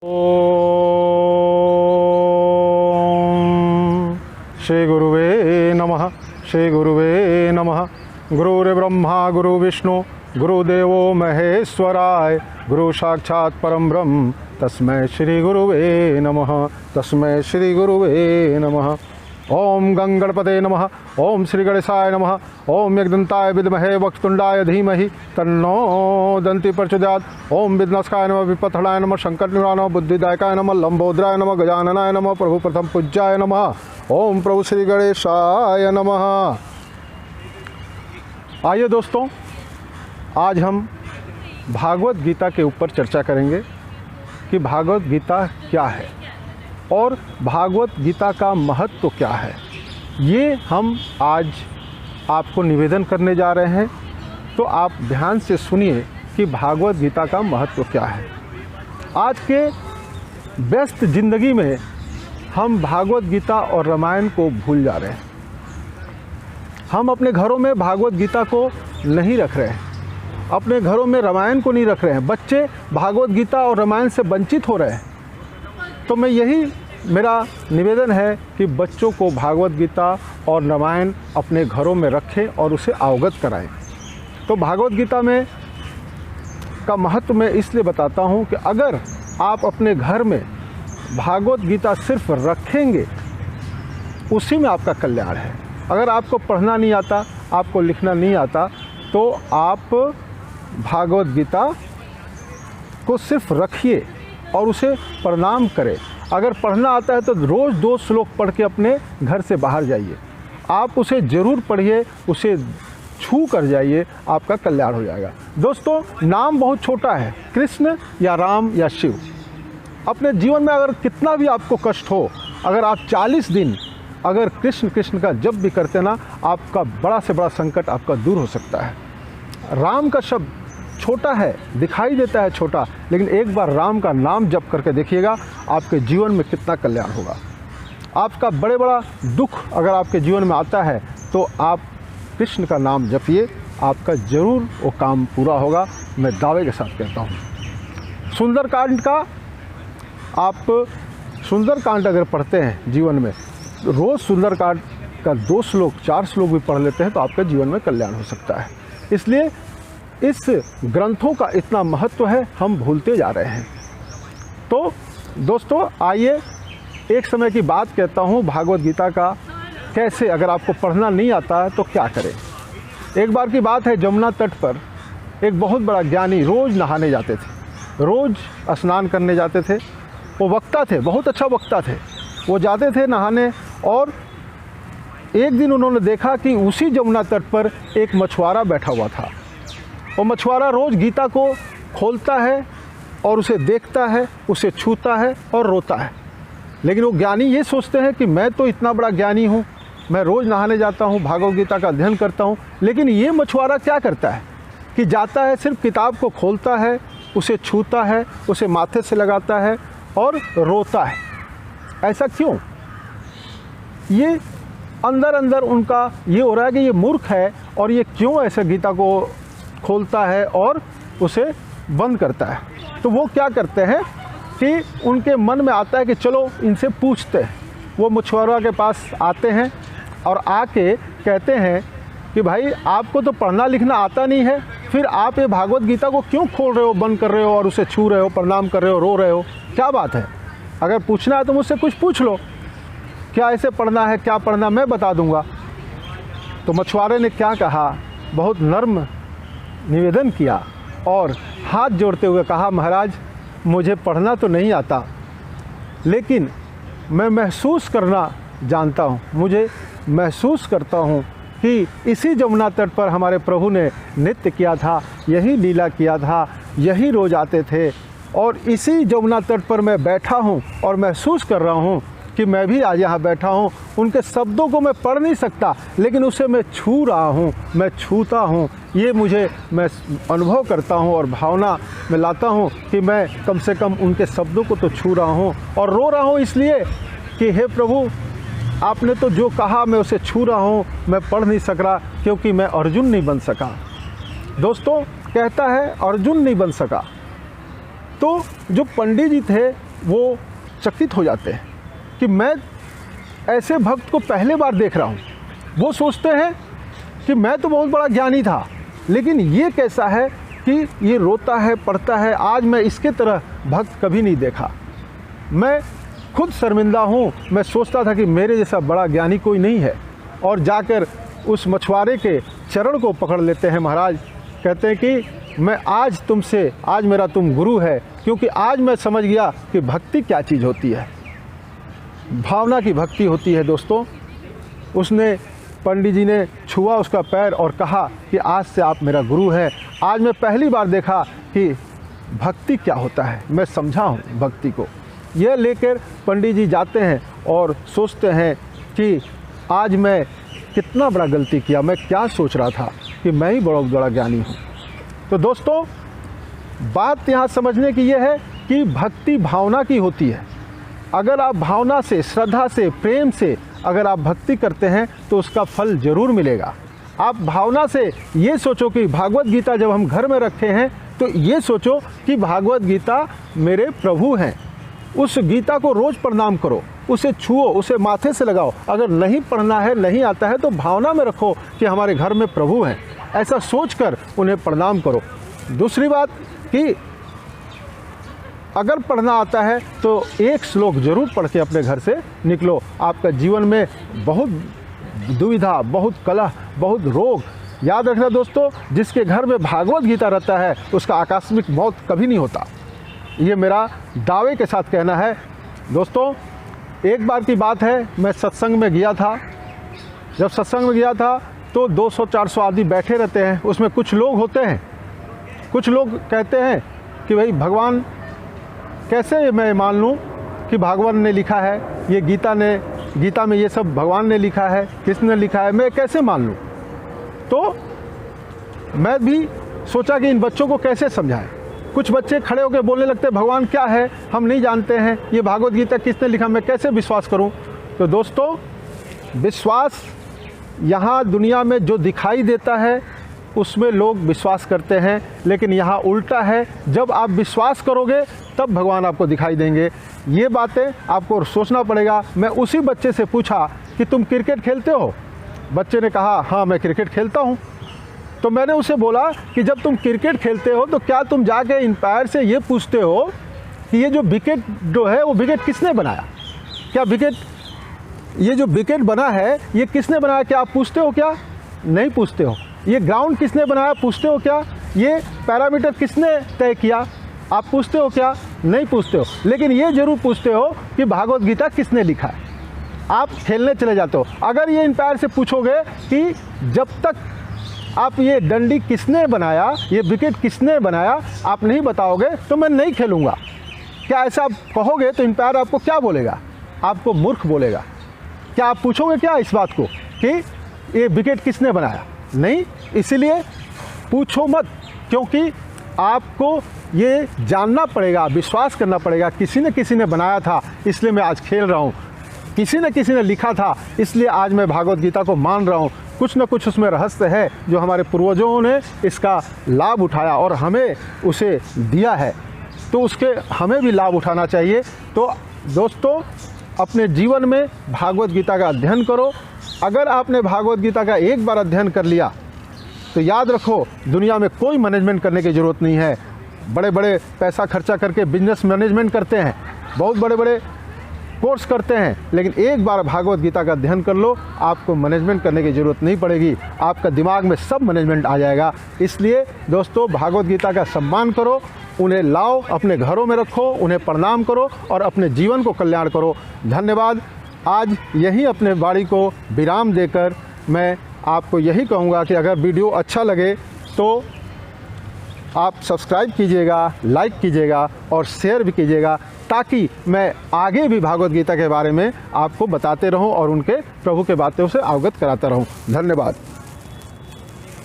ओम श्री गुरुवे नमः। श्री गुरुवे नमः। गुरुर्ब्रह्मा गुरु विष्णु गुरुदेवो महेश्वराय गुरु साक्षात् परम ब्रह्म तस्मै श्री गुरुवे नमः। तस्मै श्री गुरुवे नमः। ओम गंगणपते नमः। ओम श्री गणेशाय नमः। ओम एकदंताय विद्महे वक्रतुंडाय धीमहि तन्नो दन्ति प्रचोदयात्। ओम विघ्नस्काय नमः। विपत्तहराय नमः। शंकरनिवाराय नमः। बुद्धिदायकाय नमः। लंबोदराय नमः। गजाननाय नमः। प्रभु प्रथम पूज्याय नमः। ओम प्रभु श्री गणेशाय नमः। आइए दोस्तों, आज हम भागवत गीता के ऊपर चर्चा करेंगे कि भागवत गीता क्या है और भागवत गीता का महत्व क्या है। ये हम आज आपको निवेदन करने जा रहे हैं, तो आप ध्यान से सुनिए कि भागवत गीता का महत्व क्या है। आज के व्यस्त जिंदगी में हम भागवत गीता और रामायण को भूल जा रहे हैं। हम अपने घरों में भागवत गीता को नहीं रख रहे हैं, अपने घरों में रामायण को नहीं रख रहे हैं। बच्चे भागवत गीता और रामायण से वंचित हो रहे हैं। तो मैं यही मेरा निवेदन है कि बच्चों को भागवत गीता और रामायण अपने घरों में रखें और उसे अवगत कराएं। तो भागवत गीता में का महत्व मैं इसलिए बताता हूं कि अगर आप अपने घर में भागवत गीता सिर्फ रखेंगे, उसी में आपका कल्याण है। अगर आपको पढ़ना नहीं आता, आपको लिखना नहीं आता, तो आप भागवत गीता को सिर्फ रखिए और उसे प्रणाम करें। अगर पढ़ना आता है तो रोज़ 2 श्लोक पढ़ के अपने घर से बाहर जाइए। आप उसे ज़रूर पढ़िए, उसे छू कर जाइए, आपका कल्याण हो जाएगा। दोस्तों, नाम बहुत छोटा है, कृष्ण या राम या शिव। अपने जीवन में अगर कितना भी आपको कष्ट हो, अगर आप 40 दिन अगर कृष्ण कृष्ण का जप भी करते ना, आपका बड़ा से बड़ा संकट आपका दूर हो सकता है। राम का शब्द छोटा है, दिखाई देता है छोटा, लेकिन एक बार राम का नाम जप करके देखिएगा आपके जीवन में कितना कल्याण होगा। आपका बड़े बड़ा दुख अगर आपके जीवन में आता है तो आप कृष्ण का नाम जपिए, आपका ज़रूर वो काम पूरा होगा। मैं दावे के साथ कहता हूँ। सुंदरकांड का आप सुंदरकांड अगर पढ़ते हैं जीवन में, रोज़ सुंदरकांड का 2 श्लोक 4 श्लोक भी पढ़ लेते हैं तो आपके जीवन में कल्याण हो सकता है। इसलिए इस ग्रंथों का इतना महत्व है, हम भूलते जा रहे हैं। तो दोस्तों, आइए एक समय की बात कहता हूँ भागवत गीता का कैसे, अगर आपको पढ़ना नहीं आता है तो क्या करें। एक बार की बात है, जमुना तट पर एक बहुत बड़ा ज्ञानी रोज़ नहाने जाते थे, रोज़ स्नान करने जाते थे। वो वक्ता थे, बहुत अच्छा वक्ता थे। वो जाते थे नहाने, और एक दिन उन्होंने देखा कि उसी जमुना तट पर एक मछुआरा बैठा हुआ था। वो मछुआरा रोज़ गीता को खोलता है और उसे देखता है, उसे छूता है और रोता है। लेकिन वो ज्ञानी ये सोचते हैं कि मैं तो इतना बड़ा ज्ञानी हूँ, मैं रोज़ नहाने जाता हूँ, भागवत गीता का अध्ययन करता हूँ। लेकिन ये मछुआरा क्या करता है कि जाता है, सिर्फ किताब को खोलता है, उसे छूता है, उसे माथे से लगाता है और रोता है। ऐसा क्यों? ये अंदर अंदर उनका ये हो रहा है कि ये मूर्ख है, और ये क्यों ऐसे गीता को खोलता है और उसे बंद करता है। तो वो क्या करते हैं कि उनके मन में आता है कि चलो इनसे पूछते हैं। वो मछुआरा के पास आते हैं और आके कहते हैं कि भाई, आपको तो पढ़ना लिखना आता नहीं है, फिर आप ये भागवत गीता को क्यों खोल रहे हो, बंद कर रहे हो और उसे छू रहे हो, प्रणाम कर रहे हो, रो रहे हो, क्या बात है? अगर पूछना है तो मुझसे कुछ पूछ लो, क्या ऐसे पढ़ना है, क्या पढ़ना, मैं बता दूंगा। तो मछुआरे ने क्या कहा, बहुत नर्म निवेदन किया और हाथ जोड़ते हुए कहा, महाराज, मुझे पढ़ना तो नहीं आता, लेकिन मैं महसूस करना जानता हूँ। मुझे महसूस करता हूँ कि इसी जमुना तट पर हमारे प्रभु ने नृत्य किया था, यही लीला किया था, यही रोज आते थे, और इसी जमुना तट पर मैं बैठा हूँ और महसूस कर रहा हूँ कि मैं भी आज यहाँ बैठा हूँ। उनके शब्दों को मैं पढ़ नहीं सकता, लेकिन उसे मैं छू रहा हूँ, मैं छूता हूँ। ये मैं अनुभव करता हूँ और भावना में लाता हूँ कि मैं कम से कम उनके शब्दों को तो छू रहा हूँ, और रो रहा हूँ इसलिए कि हे प्रभु, आपने तो जो कहा मैं उसे छू रहा हूँ, मैं पढ़ नहीं सक रहा क्योंकि मैं अर्जुन नहीं बन सका। दोस्तों, कहता है अर्जुन नहीं बन सका। तो जो पंडित जी थे वो चकित हो जाते हैं कि मैं ऐसे भक्त को पहले बार देख रहा हूँ। वो सोचते हैं कि मैं तो बहुत बड़ा ज्ञानी था, लेकिन ये कैसा है कि ये रोता है, पढ़ता है। आज मैं इसके तरह भक्त कभी नहीं देखा। मैं खुद शर्मिंदा हूँ। मैं सोचता था कि मेरे जैसा बड़ा ज्ञानी कोई नहीं है। और जाकर उस मछुआरे के चरण को पकड़ लेते हैं महाराज। कहते हैं कि मैं आज मेरा तुम गुरु है, क्योंकि आज मैं समझ गया कि भक्ति क्या चीज़ होती है। भावना की भक्ति होती है दोस्तों। उसने, पंडित जी ने छुआ उसका पैर और कहा कि आज से आप मेरा गुरु है। आज मैं पहली बार देखा कि भक्ति क्या होता है, मैं समझा हूँ भक्ति को। यह लेकर पंडित जी जाते हैं और सोचते हैं कि आज मैं कितना बड़ा गलती किया, मैं क्या सोच रहा था कि मैं ही बहुत बड़ा ज्ञानी हूँ। तो दोस्तों, बात यहाँ समझने की यह है कि भक्ति भावना की होती है। अगर आप भावना से, श्रद्धा से, प्रेम से अगर आप भक्ति करते हैं तो उसका फल ज़रूर मिलेगा। आप भावना से ये सोचो कि भागवत गीता जब हम घर में रखे हैं तो ये सोचो कि भागवत गीता मेरे प्रभु हैं। उस गीता को रोज़ प्रणाम करो, उसे छुओ, उसे माथे से लगाओ। अगर नहीं पढ़ना है, नहीं आता है, तो भावना में रखो कि हमारे घर में प्रभु हैं। ऐसा सोचकर उन्हें प्रणाम करो। दूसरी बात कि अगर पढ़ना आता है तो एक श्लोक जरूर पढ़ के अपने घर से निकलो। आपका जीवन में बहुत दुविधा, बहुत कलह, बहुत रोग, याद रखना दोस्तों, जिसके घर में भागवत गीता रहता है उसका आकस्मिक मौत कभी नहीं होता। ये मेरा दावे के साथ कहना है। दोस्तों, एक बार की बात है, मैं सत्संग में गया था। जब सत्संग में गया था तो 200-400 आदमी बैठे रहते हैं। उसमें कुछ लोग होते हैं, कुछ लोग कहते हैं कि भाई भगवान कैसे मैं मान लूँ कि भगवान ने लिखा है, ये गीता में ये सब भगवान ने लिखा है, किसने लिखा है, मैं कैसे मान लूँ। तो मैं भी सोचा कि इन बच्चों को कैसे समझाएं। कुछ बच्चे खड़े होकर बोलने लगते, भगवान क्या है, हम नहीं जानते हैं, ये भागवत गीता किसने लिखा, मैं कैसे विश्वास करूं। तो दोस्तों, विश्वास यहाँ दुनिया में जो दिखाई देता है उसमें लोग विश्वास करते हैं, लेकिन यहाँ उल्टा है। जब आप विश्वास करोगे तब भगवान आपको दिखाई देंगे। ये बातें आपको सोचना पड़ेगा। मैं उसी बच्चे से पूछा कि तुम क्रिकेट खेलते हो? बच्चे ने कहा हाँ मैं क्रिकेट खेलता हूँ। तो मैंने उसे बोला कि जब तुम क्रिकेट खेलते हो तो क्या तुम जाके एम्पायर से ये पूछते हो कि ये जो विकेट जो है वो विकेट किसने बनाया? क्या ये जो विकेट बना है ये किसने बनाया? क्या आप पूछते हो? क्या नहीं पूछते हो। ये ग्राउंड किसने बनाया? पूछते हो क्या? ये पैरामीटर किसने तय किया? आप पूछते हो क्या? नहीं पूछते हो। लेकिन ये जरूर पूछते हो कि भागवत गीता किसने लिखा है। आप खेलने चले जाते हो। अगर ये एम्पायर से पूछोगे कि जब तक आप ये डंडी किसने बनाया, ये विकेट किसने बनाया, आप नहीं बताओगे तो मैं नहीं खेलूँगा, क्या ऐसा आप कहोगे तो एम्पायर आपको क्या बोलेगा? आपको मूर्ख बोलेगा। क्या आप पूछोगे क्या इस बात को कि ये विकेट किसने बनाया? नहीं। इसीलिए पूछो मत, क्योंकि आपको ये जानना पड़ेगा, विश्वास करना पड़ेगा किसी ने बनाया था इसलिए मैं आज खेल रहा हूँ, किसी ने लिखा था इसलिए आज मैं भागवत गीता को मान रहा हूँ। कुछ न कुछ उसमें रहस्य है जो हमारे पूर्वजों ने इसका लाभ उठाया और हमें उसे दिया है, तो उसके हमें भी लाभ उठाना चाहिए। तो दोस्तों, अपने जीवन में भागवत गीता का अध्ययन करो। अगर आपने भागवत गीता का एक बार अध्ययन कर लिया तो याद रखो, दुनिया में कोई मैनेजमेंट करने की ज़रूरत नहीं है। बड़े बड़े पैसा खर्चा करके बिजनेस मैनेजमेंट करते हैं, बहुत बड़े बड़े कोर्स करते हैं, लेकिन एक बार भागवत गीता का अध्ययन कर लो, आपको मैनेजमेंट करने की ज़रूरत नहीं पड़ेगी। आपका दिमाग में सब मैनेजमेंट आ जाएगा। इसलिए दोस्तों, भागवत गीता का सम्मान करो, उन्हें लाओ, अपने घरों में रखो, उन्हें प्रणाम करो और अपने जीवन को कल्याण करो। धन्यवाद। आज यहीं अपने वाणी को विराम देकर मैं आपको यही कहूँगा कि अगर वीडियो अच्छा लगे तो आप सब्सक्राइब कीजिएगा, लाइक कीजिएगा और शेयर भी कीजिएगा, ताकि मैं आगे भी भागवत गीता के बारे में आपको बताते रहूं और उनके प्रभु के बातों से अवगत कराता रहूं। धन्यवाद।